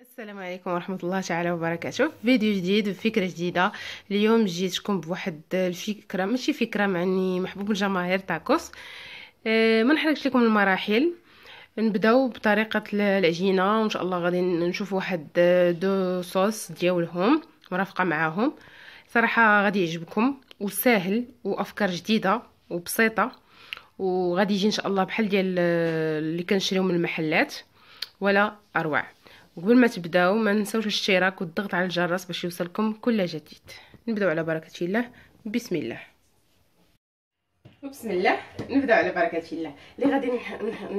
السلام عليكم ورحمة الله تعالى وبركاته. في فيديو جديد وفكرة جديدة. اليوم جيتكم بواحد الفكرة، ماشي فكرة معني محبوب الجماهير، تاكوس. ما نحرقش لكم المراحل. نبداو بطريقة العجينة، وان شاء الله غادي نشوف واحد دو صوص ديالهم مرافقة معاهم. صراحة غادي يعجبكم وسهل وافكار جديدة وبسيطة، وغادي يجي ان شاء الله بحال ديال اللي كنشريو من المحلات ولا اروع. وقبل ما تبداو ما نساوش الاشتراك والضغط على الجرس باش يوصلكم كل جديد. نبداو على بركه الله. بسم الله وبسم الله. نبداو على بركه الله. اللي غادي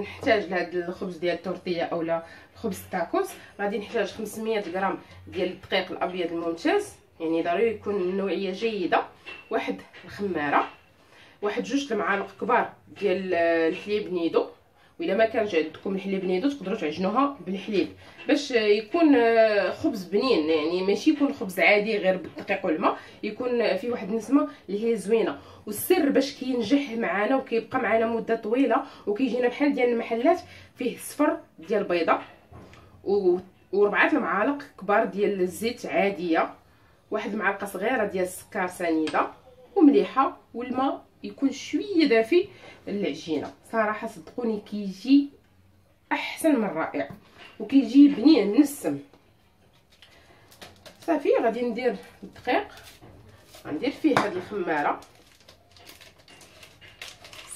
نحتاج لهذا الخبز ديال التورتيه اولا خبز التاكوس، غادي نحتاج 500 غرام ديال الدقيق الابيض الممتاز، يعني ضروري يكون من نوعيه جيده. واحد الخماره، واحد 2 المعالق كبار ديال الحليب نيدو، وإلا ما كانش عندكم الحليب نيدو تقدروا تعجنوها بالحليب باش يكون خبز بنين، يعني ماشي يكون خبز عادي غير بالدقيق والماء، يكون فيه واحد النسمه اللي هي زوينه. والسر باش كينجح معنا وكيبقى معنا مده طويله وكيجينا بحال ديال المحلات، فيه صفر ديال البيضه و4 المعالق كبار ديال الزيت عاديه، واحد المعلقه صغيره ديال السكر سنيده ومليحه، والماء يكون شويه دافي. العجينه صراحه صدقوني كيجي احسن من رائع وكيجي بنين نسم. صافي غادي ندير الدقيق، غندير فيه هاد الخماره،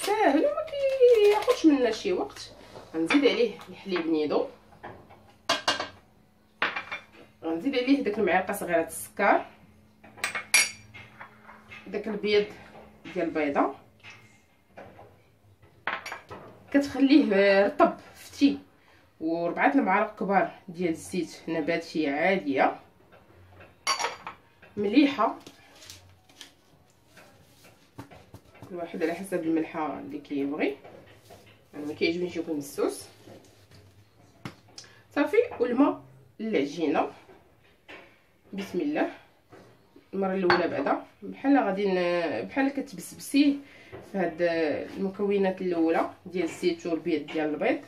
ساهل وما كياخذش منا شي وقت. غنزيد عليه الحليب نيدو، غنزيد عليه داك المعلقه صغيره السكر، داك البيض ديال البيضه كتخليه رطب فتي، و4 المعالق كبار ديال الزيت نباتيه عاديه مليحه، كل واحد على حسب الملحه اللي كيبغي. انا ما كيعجبنيش يكون مسوس. صافي، والماء للعجينه. بسم الله. المره الاولى بعدا بحال غادي بحال كتبسبسيه في هاد المكونات الاولى ديال الزيت والبيض ديال البيض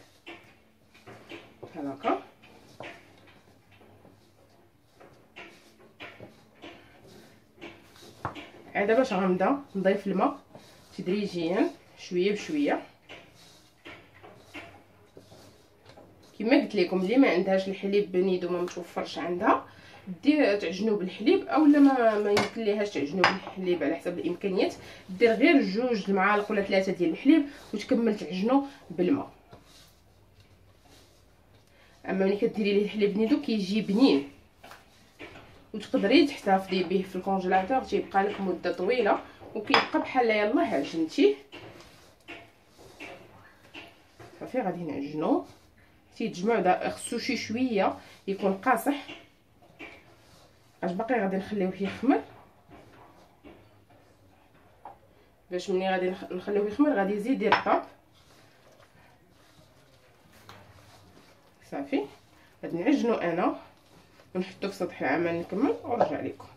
بحال هكا. عاد باش غنبدا نضيف الماء تدريجيا شويه بشويه. كما قلت لكم اللي ما عندهاش الحليب نيدو ما متوفرش عندها، دير تعجنوا بالحليب، اولا ما يمكن ليهاش تعجنوا بالحليب على حسب الامكانيات، دير غير 2 المعالق ولا 3 ديال الحليب وتكمل تعجنوا بالماء. اما ملي كديري ليه الحليب نيدو كيجي بنين وتقدري تحتفظي به في الكونجيلاتور، تيبقى لك مده طويله وكيبقى بحال يلاه عجنتيه. صافي غادي نعجنو، تيتجمعوا خصو شي شويه يكون قاصح، اش باقي غادي نخليوه يخمر، باش ملي غادي نخليوه يخمر غادي يزيد يرطب. صافي غادي نعجنو انا ونحطو في سطح العمل نكمل ونرجع لكم.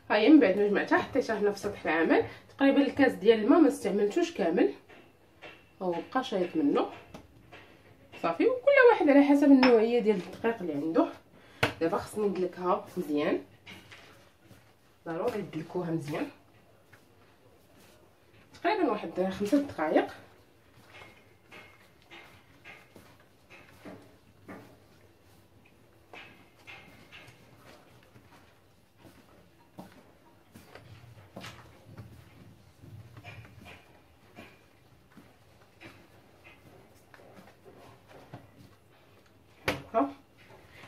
هاهي من بعد ما جمعتها حطيتها هنا في سطح العمل، تقريبا الكاس ديال الماء ما استعملتوش كامل، هو بقى شايط منه. صافي، وكل واحد على حسب النوعيه ديال الدقيق اللي عنده. دابا خصني ندلكها مزيان، ضروري تدلكوها مزيان تقريبا واحد 5 دقائق.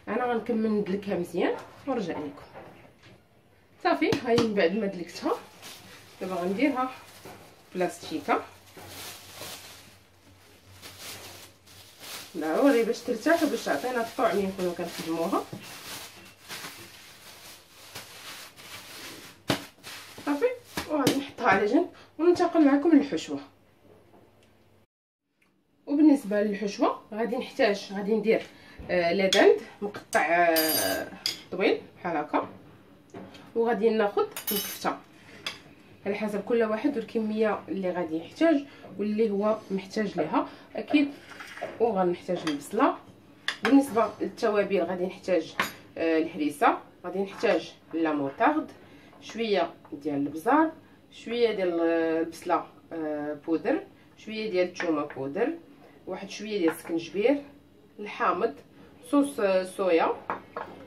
انا غنكمل ندلكها مزيان ونرجع لكم. صافي هاي من بعد ما دلكتها دابا غنديرها بلاستيكه ضروري باش ترتاح وباش تعطينا الطعم اللي نكونوا كنخدموها. صافي، وغادي نحطها على جنب وننتقل معكم للحشوه. وبالنسبه للحشوه غادي ندير لدند مقطع طويل بحال هكا، وغادي ناخذ الكفته على حسب كل واحد والكميه اللي غادي يحتاج واللي هو محتاج ليها اكيد. وغنحتاج البصله. بالنسبه للتوابل غادي نحتاج الهريسه، غادي نحتاج لا موطارد، شويه ديال البزار، شويه ديال البصله بودر، شويه ديال الثومه بودر، واحد شويه ديال السكنجبير، الحامض، صوص صويا،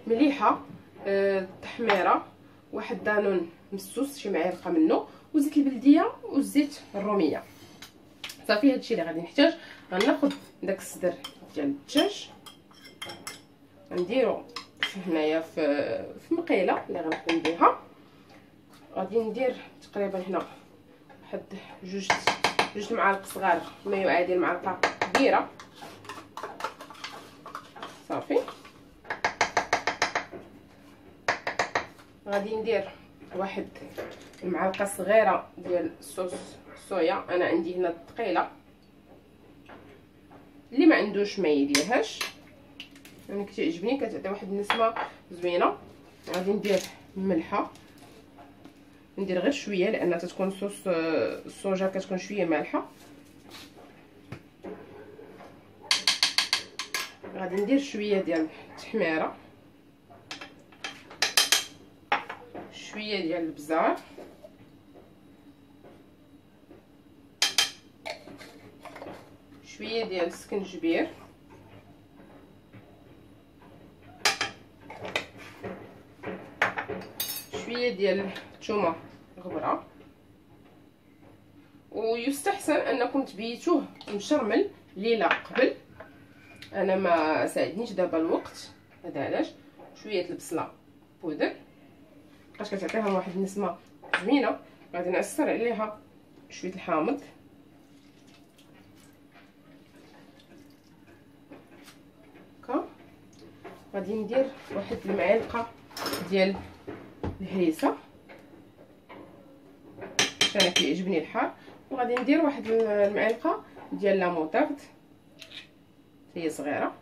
مليحه، التحميره، واحد دانون مسوس شي معلقه منه، وزيت البلديه والزيت الروميه. صافي هادشي اللي غادي نحتاج. غناخذ داك الصدر ديال الدجاج نديرو هنايا في مقيله اللي غنخدم بها. غادي ندير تقريبا هنا واحد جوج معالق صغار ما يعادل معلقه كبيره. صافي غادي ندير واحد المعلقه صغيره ديال الصوص صويا، انا عندي هنا الثقيله، اللي ما عندوش ما يديرهاش، يعني كتعجبني كتعطي واحد النسمه زوينه. غادي ندير ملحه، ندير غير شويه لان تتكون صوص الصوجا كتكون شويه مالحه. غادي ندير شويه ديال التحميره، شويه ديال البزار، شويه ديال السكنجبير، شويه ديال الثومه غبره. ويستحسن انكم تبيتوه مشرمل ليله قبل، انا ما ساعدنيش دابا الوقت، هذا علاش. شويه البصله بودر باش كتعطيها واحد النسمه زوينه. غادي نعصر عليها شويه الحامض، هكا. غادي ندير واحد المعلقه ديال الهريسه، انا كيعجبني الحار. وغادي ندير واحد المعلقه ديال لا موطارد، هي صغيره،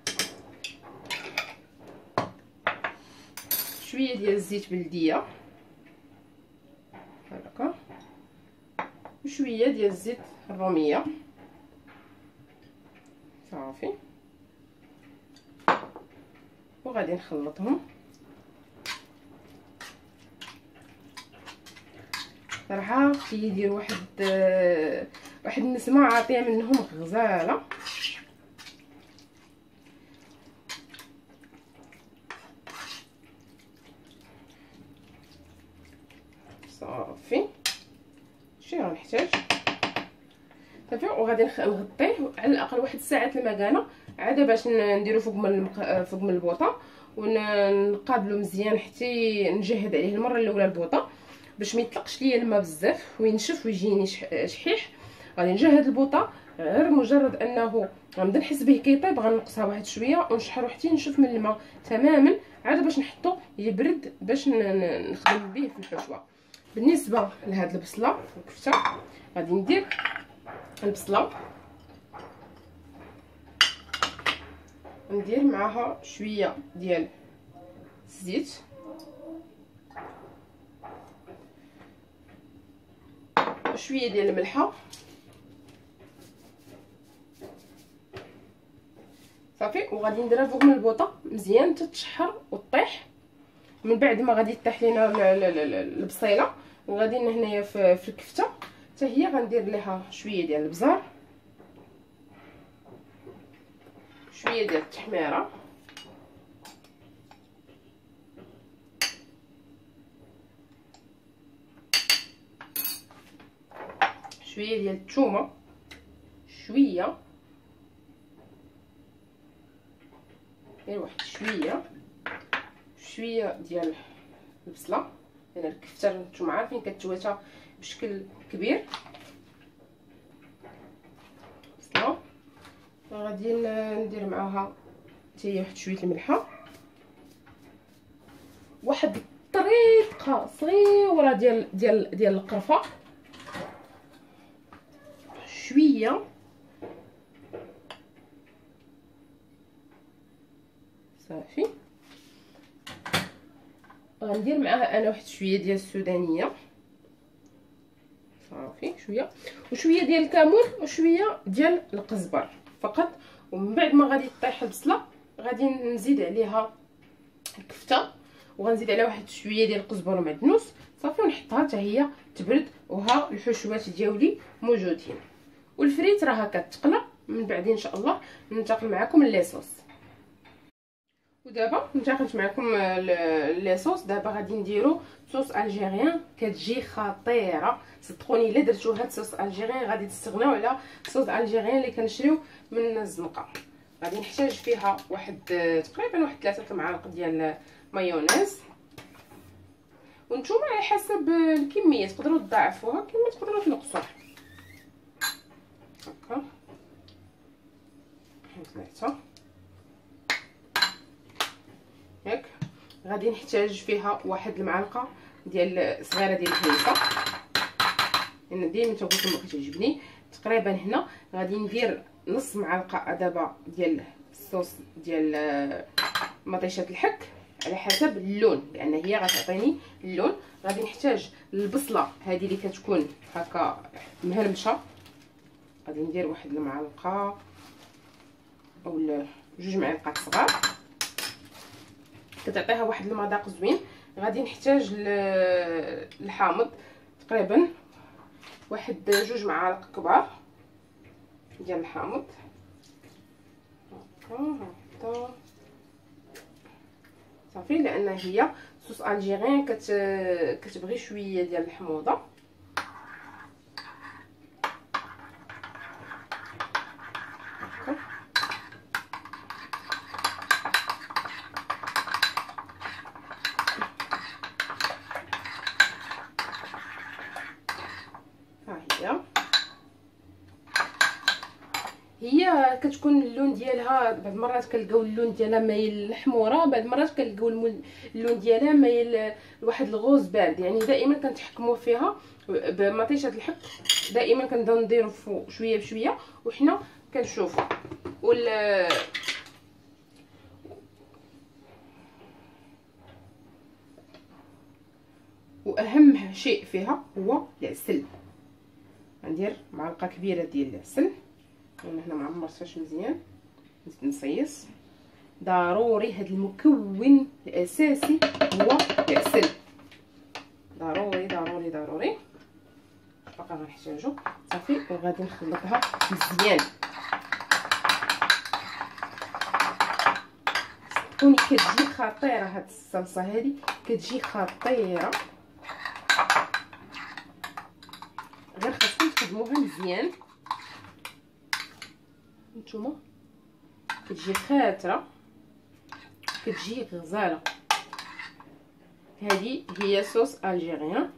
شويه ديال الزيت بلديه هكا، وشويه ديال الزيت الروميه. صافي وغادي نخلطهم. صراحه كيدير واحد النسمه عاطيه منهم غزاله. صافي شي غنحتاج. صافي وغادي نغطيه على الاقل واحد الساعه المكانه عاد باش نديرو فوق من البوطه ونقابلو مزيان حتى نجهد عليه المره الاولى البوطه باش ما يطلقش ليا الماء بزاف وينشف ويجيني شحيح. غادي نجهد البوطه، غير مجرد انه غنبدا نحس به كيطيب غنقصها واحد شويه ونشحرو حتى ينشف من الماء تماما عاد باش نحطو يبرد باش نخدم به في الحشوه. بالنسبه لهاد البصله والكفته غادي ندير البصله ندير معاها شويه ديال الزيت، شويه ديال الملحه. صافي وغادي نديرها فوق من البوطه مزيان تتشحر وطيح. من بعد ما غادي يطيح لينا البصيله وغادي هنايا في الكفته حتى هي غندير ليها شويه ديال البزار، شويه ديال التحميره، شويه ديال الثومه، غير واحد شويه ديال البصله لان الكفته نتوما عارفين كتواتى بشكل كبير. بصله غادي ندير معاها حتى هي واحد شويه الملحه، واحد الطريقه صغيره ديال القرفه، شويه صافي. غندير معاها انا واحد شويه ديال السودانيه شويه، وشويه ديال الكمون وشويه ديال القزبر فقط. ومن بعد ما غادي طيح البصله غادي نزيد عليها الكفته، وغنزيد عليها واحد شويه ديال القزبر ومعدنوس صافي، ونحطها حتى هي تبرد. وها الحشوات ديالي موجودين، والفريت راه كتقلى. من بعد ان شاء الله ننتقل معكم للصوص. ودابا انتقلت معكم للصوص. دابا غادي نديرو صوص الجيريان، كتجي خطيره صدقوني. الا درتو هاد صوص الجيريان غادي تستغناو على صوص الجيريان اللي كنشريو من الزنقه. غادي نحتاج فيها واحد تقريبا واحد 3 المعالق ديال مايونيز، وانتوما على حسب الكميه تقدروا تضاعفوها كما تقدروا تنقصوها. هكا 3 ياك. غادي نحتاج فيها واحد المعلقه ديال صغيره ديال الهريسه، لان ديما تنقول لكم كتعجبني. تقريبا هنا غادي ندير نص معلقه دابا ديال الصوص ديال مطيشه الحك على حسب اللون، لان هي غتعطيني اللون. غادي نحتاج البصله هذه اللي كتكون هكا مهرمشه، غادي ندير واحد المعلقه او 2 معالق صغار، كتعطيها واحد المذاق زوين. غادي نحتاج الحامض تقريبا واحد 2 معالق كبار ديال الحامض هكا صافي، لان هي صوص الجيريان كتبغي شويه ديال الحموضه. هي كتكون اللون ديالها بعض المرات كنلقاو اللون ديالها مايل للحموره، بعض المرات كنلقاو اللون ديالها مايل لواحد الغوز بارد. يعني دائما كنتحكموا فيها بمطيشه الحك، دائما كنبداو نديرو شويه بشويه وحنا كنشوفوا. واهم شيء فيها هو العسل. غندير معلقه كبيره ديال العسل، انا هنا ما عمرتهاش مزيان، نزيد نصيص. ضروري هذا المكون الاساسي هو العسل، ضروري ضروري ضروري. باقا غنحتاجو صافي، وغادي نخلطها مزيان. صدقوني كتجي خطيره هاد الصلصه هذه، كتجي خطيره، غير خاصكم تخدموها مزيان. نتوما كتجي خاطره، كتجي غزاله. هذه هي صوص الجيريان.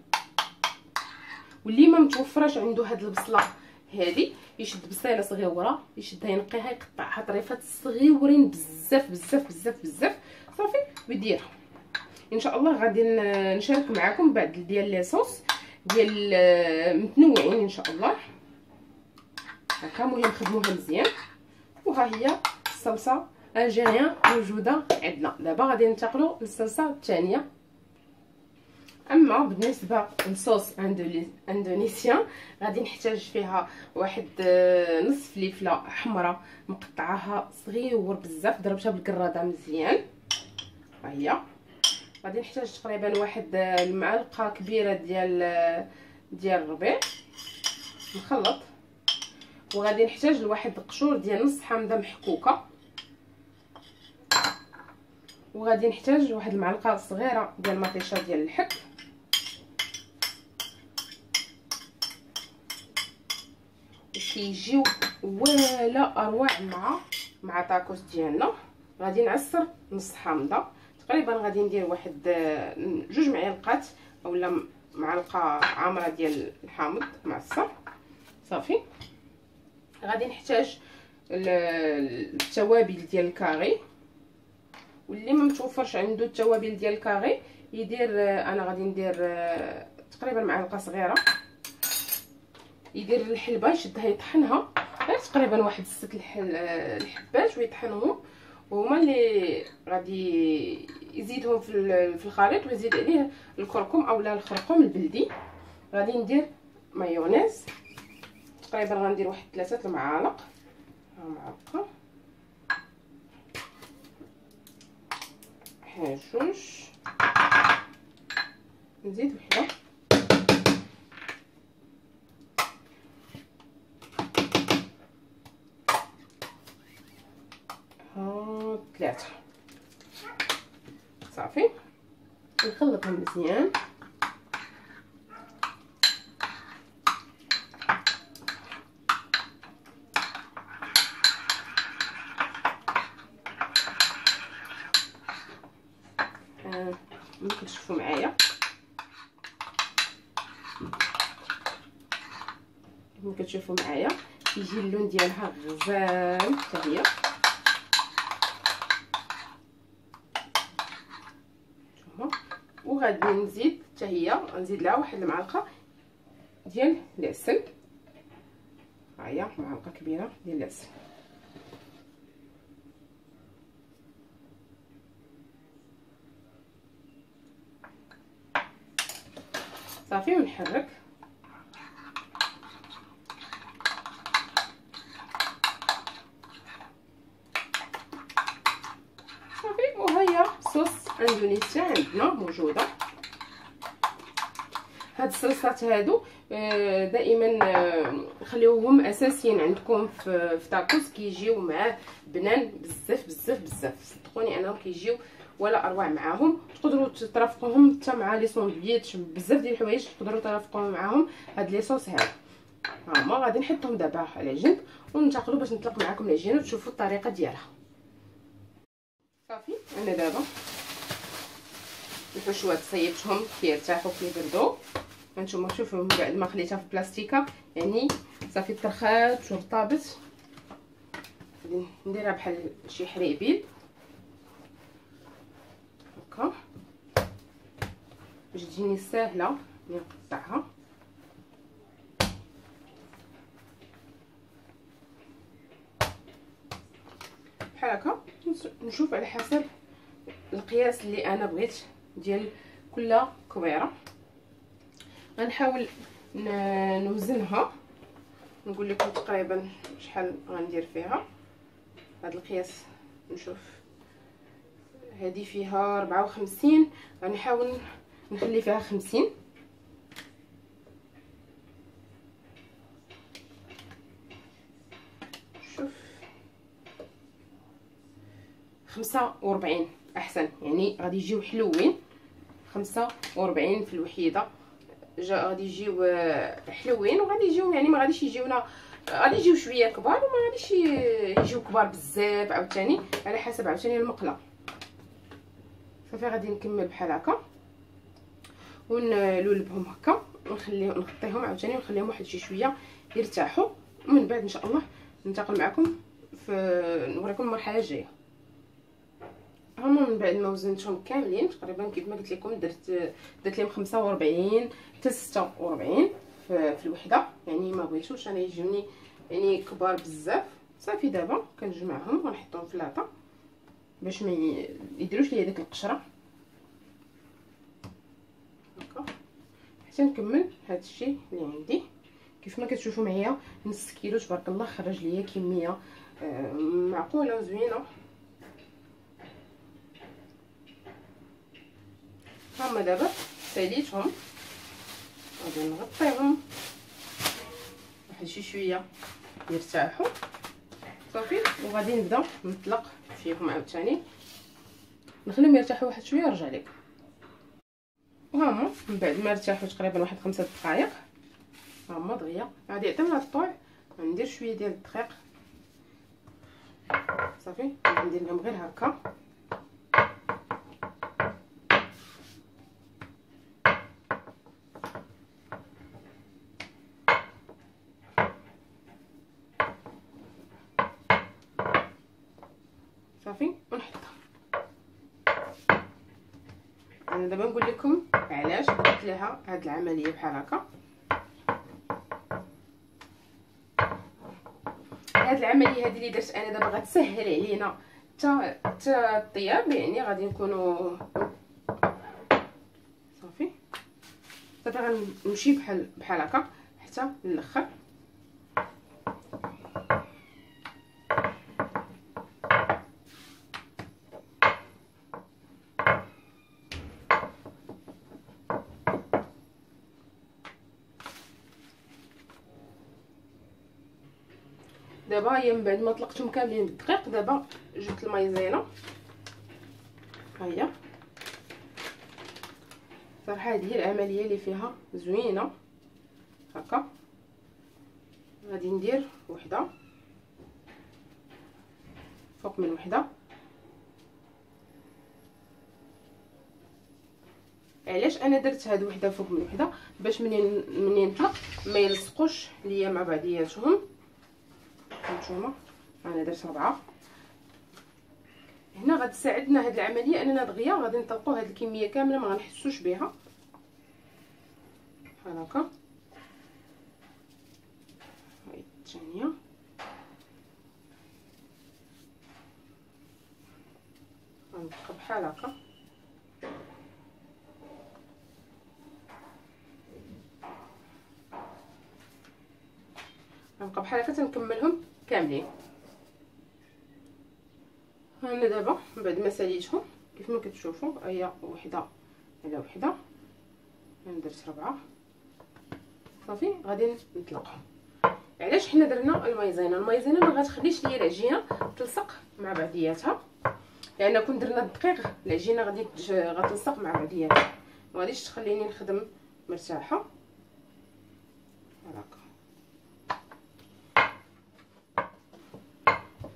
واللي ما متوفراش عنده هاد البصله هذه يشد بصيله صغيره، يشدها ينقيها يقطعها طريفات صغيورين بزاف بزاف بزاف بزاف صافي ويديرها. ان شاء الله غادي نشارك معكم بعض ديال لي صوص ديال متنوعين ان شاء الله. هكا مهم نخدموها مزيان. وها هي الصلصه الجيريان موجوده عندنا. دابا غادي ننتقلوا للصلصه الثانيه. اما بالنسبه للصوص اندونيسيان غادي نحتاج فيها واحد نص فليفله حمراء مقطعاها صغيور بزاف، ضربتها بالكراده مزيان. ها هي. غادي نحتاج تقريبا واحد المعلقه كبيره ديال الربيع مخلط، وغادي نحتاج لواحد القشور ديال نص حامضه محكوكه، وغادي نحتاج واحد المعلقه صغيره ديال مطيشه ديال الحك، كيجيو ولا اروع مع طاكوس ديالنا. غادي نعصر نص حامضه تقريبا، غادي ندير واحد 2 معالق اولا معلقه عامره ديال الحامض معصر صافي. غادي نحتاج التوابل ديال الكاري، واللي ما متوفرش عنده التوابل ديال الكاري يدير، انا غادي ندير تقريبا معلقه صغيره، يدير الحلبه يشدها يطحنها غير تقريبا واحد 6 الحبات ويطحنهم، وهما اللي غادي يزيدهم في الخليط، ويزيد عليه الكركم اولا الخرقوم البلدي. غادي ندير مايونيز تقريبا غندير واحد 3 المعالق، معلقه واحد جوج، نزيد وحده، ها 3 صافي. نخلطهم مزيان. ممكن تشوفوا معايا، ممكن تشوفوا معايا كيجي اللون ديالها غزال حتى هي. وغادي نزيد حتى هي، نزيد لها واحد المعلقه ديال العسل، ها هي معلقه كبيره ديال العسل. صافي ونحرك. صافي وهي صوص اندونيسيا عندنا موجوده. هاد الصلصات هادو دائما خليوهم اساسيين عندكم في تاكوس، كيجيو معاه بنان بزاف بزاف بزاف، صدقوني انهم كيجيو ولا اروع معاهم. تقدروا ترافقوهم حتى مع لي ساندويتش، بزاف ديال الحوايج تقدروا ترافقوهم معاهم هاد لي صوص هادو. هما غادي نحطهم دابا على جنب وننتقلوا باش نطلق معكم العجينه وتشوفوا الطريقه ديالها. صافي انا دابا الحشوات صيبتهم كيرتاحوا كيبردوا. هانتوما شوفوا من بعد ما خليتها في البلاستيكه يعني صافي ترخات ورطابت. غادي نديرها بحال شي حريبيل هكا باش تجيني ساهله نقطعها. بحال هكا. نشوف على حسب القياس اللي انا بغيت ديال كل كبيره. غنحاول نوزنها، نقول لكم تقريبا شحال غندير فيها. هذا القياس نشوف هذه فيها 54، غنحاول نخلي فيها 50. شوف 45 احسن، يعني غادي يجيو حلوين. 45 في الوحيده غادي يجيو حلوين، وغادي يجيو يعني ما غاديش يجيونا، غادي يجيو شويه كبار وما غاديش يجيو كبار بزاف عاوتاني، على حسب عاوتاني المقله. صافي غادي نكمل بحال هكا ونلولبهم هكا نغطيهم عاوتاني ونخليهم واحد شي شويه يرتاحوا، ومن بعد ان شاء الله ننتقل معكم نوريكم المرحله الجايه. هما من بعد ما وزنتهم كاملين تقريبا كيف ما قلت لكم درت لهم 45 حتى 46 في الوحده، يعني ما بغيتوش انا يجوني يعني كبار بزاف. صافي دابا كنجمعهم ونحطهم في لاطه باش ما يديروش ليا ديك القشره هكا حتى نكمل هذا الشيء اللي عندي. كيف ما كتشوفوا معايا نص كيلو تبارك الله خرج ليا كميه معقوله وزوينه. هما دابا ساليتهم، غادي نغطيهم واحد شي شويه يرتاحوا. صافي وغادي نبدا نطلق فيهم عاوتاني، نخليهم يرتاحوا واحد شويه ونرجع لكم. وهما من بعد ما ارتاحوا تقريبا واحد 5 دقائق هما دغيا غادي يعطيونا الطوع. غندير شويه ديال الدقيق صافي، ندير لهم غير هكا صافي ونحطها. انا دابا نقول لكم علاش درت لها هاد العمليه بحال هكا. هاد العمليه هذه اللي درت انا دابا غتسهل علينا حتى الطياب، يعني غادي نكونوا صافي. غنمشي بحال هكا حتى للاخر. دابا هي من بعد ما طلقتهم كاملين بالدقيق، دابا جبت المايزينا. ها هي صراحه هذه هي العمليه اللي فيها زوينه. هكا غادي ندير وحده فوق من وحده. علاش انا درت هاد وحده فوق من وحده؟ باش منين نطلق ما يلصقوش ليا مع بعضياتهم. هانتوما انا درت 4. هنا غتساعدنا هاد العمليه اننا دغيا غادي نطلقوا هاد الكميه كامله ما غنحسوش بها. بحال هكا. هاي الثانيه غنبقى بحال هكا. غنبقى بحال هكا تنكملهم كاملين. انا دابا من بعد ما ساليتهم كيف ما كتشوفوا هي وحده على وحده. انا درت 4 صافي. غادي نطلقهم. علاش حنا درنا المايزينا؟ المايزينا ما غتخليش ليا العجينه تلصق مع بعضياتها، لان كون درنا الدقيق العجينه غادي غتلصق مع بعضياتها، ما غاديش تخليني نخدم مرتاحه. هكا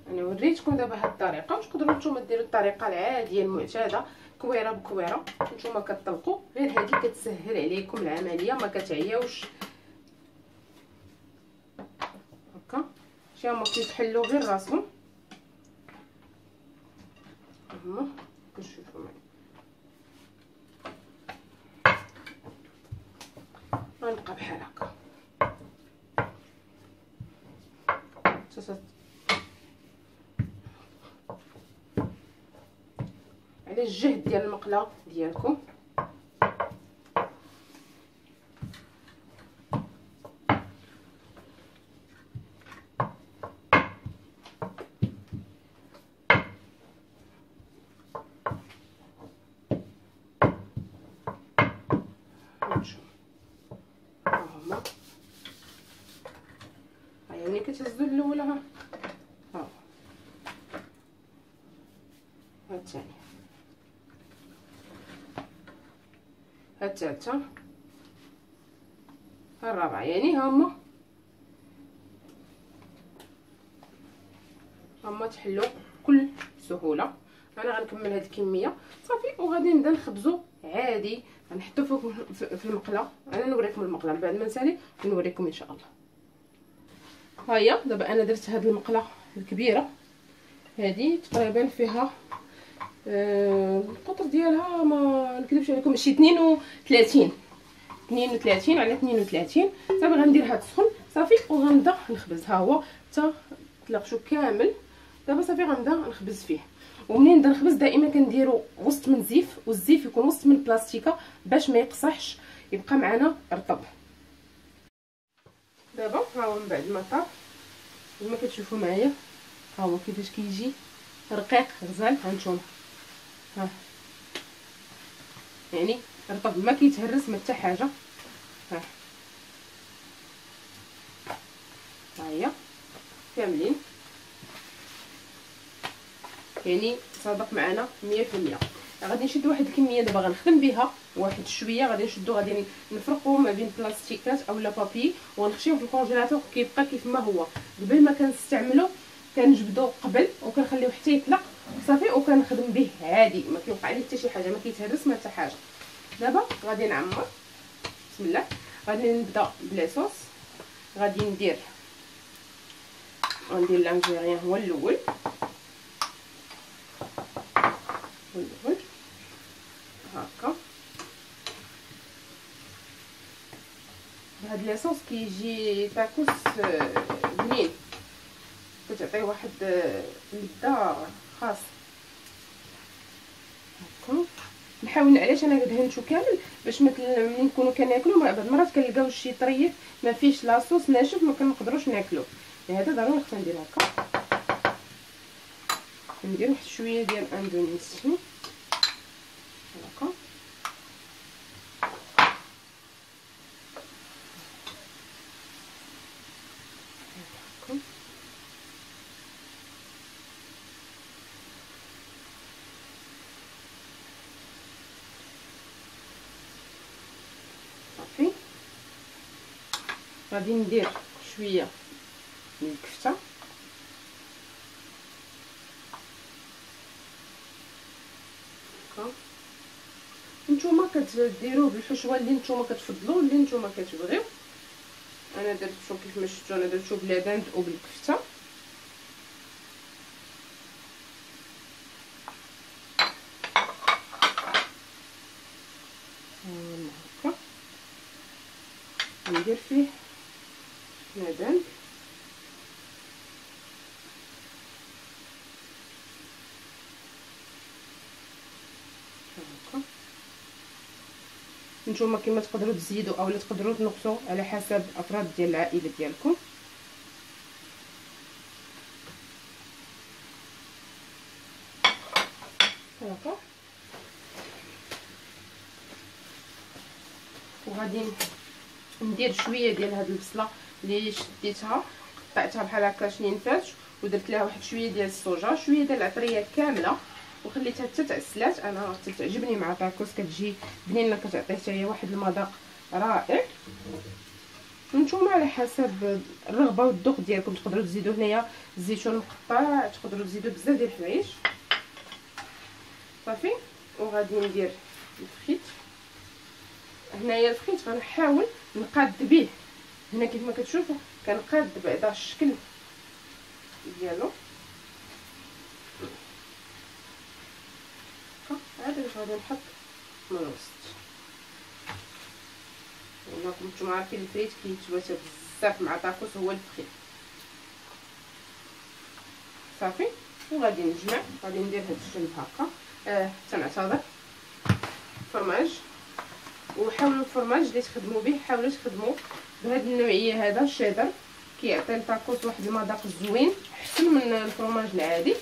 انا وريتكم دابا هاد الطريقه، واش تقدروا نتوما ديروا الطريقه العاديه المعتاده كويره بكويره. نتوما كتطلقوا غير هذه كتسهل عليكم العمليه، ما كتعياوش هكا. شي هما كيتحلوا غير راسهم. هما كتشوفوا معايا غنبقى بحال هكا. على الجهد ديال المقله ديالكم. هما هيا ملي كتهزوا الاولى ها الثانيه ها الثالثه ها الرابعه، يعني هما تحلوا بكل سهوله. انا غنكمل هاد الكميه صافي وغادي نبدا نخبزو عادي. غنحطو فوق في المقله. انا نوريكم المقله من بعد ما نسالي نوريكم ان شاء الله. ها هي دابا انا درت هاد المقله الكبيره هادي تقريبا فيها القطر ديالها ما نكذبش عليكم شي 32 على 32. صافي غنديرها تسخن صافي وغنبدا نخبز. ها هو حتى طلق كامل. دابا صافي غنبدا نخبز فيه. ومنين نبدا نخبز دائما كنديرو وسط من زيف، والزيف يكون وسط من بلاستيكه باش ما يقصحش يبقى معنا رطب. دابا ها هو من بعد ما طاب كما كتشوفوا معايا ها هو كيفاش كيجي رقيق غزال. هانتوما ها يعني رطب ما كيتهرس ما حتى حاجه. ها هي كاملين يعني صادق معنا 100%. غادي نشد واحد الكميه دابا غنخدم بها واحد شويه. غادي نشدو غادي نفرقوه ما بين بلاستيكات اولا بابي ونخشيوه في الكونجيلاتور كيبقى كيف ما هو. قبل ما كنستعملو كنجبدو قبل وكنخليوه حتى يطلق صافي وكنخدم به عادي، ما كيوقع ليه حتى شي حاجه، ما كيتهرس ما حتى حاجه. دابا غادي نعمر. بسم الله. غادي نبدا بلا صوص. غادي ندير لانجيريان هو الاول. هكا هاد لاصوص كيجي تاكوس بنين، كتعطيه واحد اللذه خاص. هكا نحاول علاش انا دهنتو كامل باش ملي نكونوا كناكلوا بعض المرات كنلقاو شي طريف ما فيش لاصوص ناشف ما كنقدروش ناكلوه. هذا ضروري خصنا ندير هكا. ندير واحد شويه ديال اندونيسي هكا. صافي غادي ندير شويه من الكفته هكا. نتوما كديروه بالحشوه اللي نتوما كتفضلوا اللي نتوما كتبغيو. انا درتو كيف ما شفتوا انا درتو بلبن وبالكفته. هكا ندير فيه لبن هكا. نتوما كما تقدروا تزيدوا اولا تقدروا تنقصوا على حسب افراد ديال العائله ديالكم. هكا وغادي ندير شويه ديال هاد البصله اللي شديتها قطعتها بحال هكا شنينفات ودرت لها واحد شويه ديال الصوجا شويه ديال العطريه كامله وخليتها حتى تعسلات. انا تعجبني مع طاكوس كتجي بنينه كتعطيه حتى هي واحد المذاق رائع. نتوما على حسب الرغبه والذوق ديالكم تقدروا تزيدوا هنايا الزيتون مقطع تقدروا تزيدوا بزاف ديال الحوايج. صافي وغادي ندير الفخيت. هنايا الفخيت غنحاول نقاد به هنا كيف ما كتشوفوا كنقاد بعدا الشكل ديالو. هذا اللي غادي نحط من الوسط. ولكم نتوما عارفين الفريت كيتواتى بزاف مع طاكوس هو الفخيت. صافي وغادي نجمع غادي ندير هاد الجنب هكا. تنعتذر فرماج. وحاولوا الفرماج اللي تخدموا به حاولوا تخدموا بهاد النوعيه هذا الشيدر كيعطي الطاكوس واحد المذاق زوين احسن من الفرماج العادي.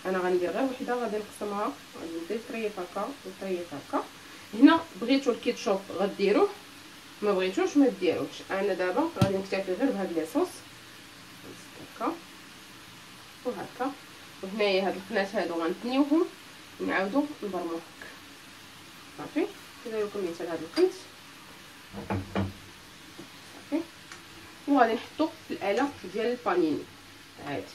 انا غندير غير وحده غادي نقسمها غادي ندير طريف هكا وطريف هكا. هنا بغيتوا الكيتشوب غديروه ما بغيتوش ما ديروش. انا دابا غادي نكتفي غير بهاد ليصوص هكا وهكا. وهنايا هاد القنات هادو غنتنيوهم نعاودو نبرمو هكا. صافي ندير لكم مثال هاد القنت صافي. وغادي نحطو في الاله ديال البانيني عادي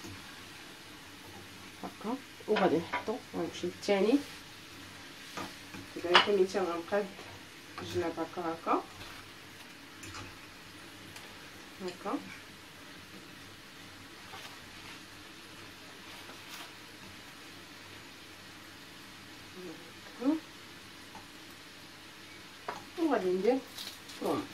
هكا. وغادي نحطو غنمشي للثاني ندير لكم مثال غنقاد الجناب هكا هكا هكا. وغادي ندير فروم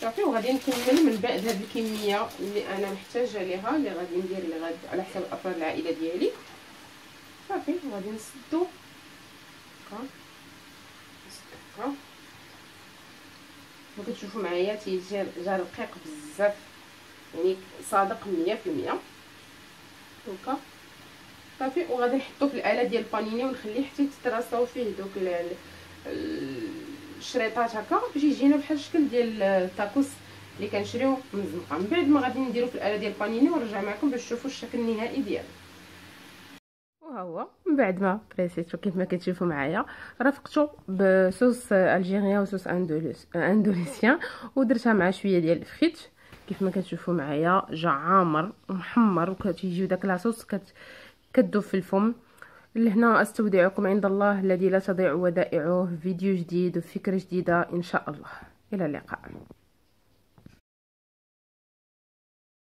صافي. وغادي نكمل من بعد هاد الكميه اللي انا محتاجه ليها اللي غادي ندير اللي غادي على حسب افراد العائله ديالي. صافي وغادي نسدو هكا هكا. كتشوفوا معايا تيجي جا رقيق بزاف يعني صادق 100% هكا. صافي وغادي نحطو في الاله ديال البانيني ونخليه حتى يتراصاو فيه دوك الشريطات هكا باش يجينا بحال الشكل ديال التاكوس اللي كنشريو من الزنقه. من بعد ما غادي نديرو في الاله ديال البانيني ونرجع معكم باش تشوفوا الشكل النهائي ديالو. وها هو من بعد ما بريسيتو كيف ما كتشوفوا معايا رافقته بصوص الجيريان وصوص اندونيسيان ودرتها مع شويه ديال الفخيت كيف ما كتشوفوا معايا جا عامر ومحمر وكتيجيو داك لاصوص كتذوب في الفم. لهنا استودعكم عند الله الذي لا تضيع ودائعه. فيديو جديد وفكره جديده ان شاء الله. الى اللقاء.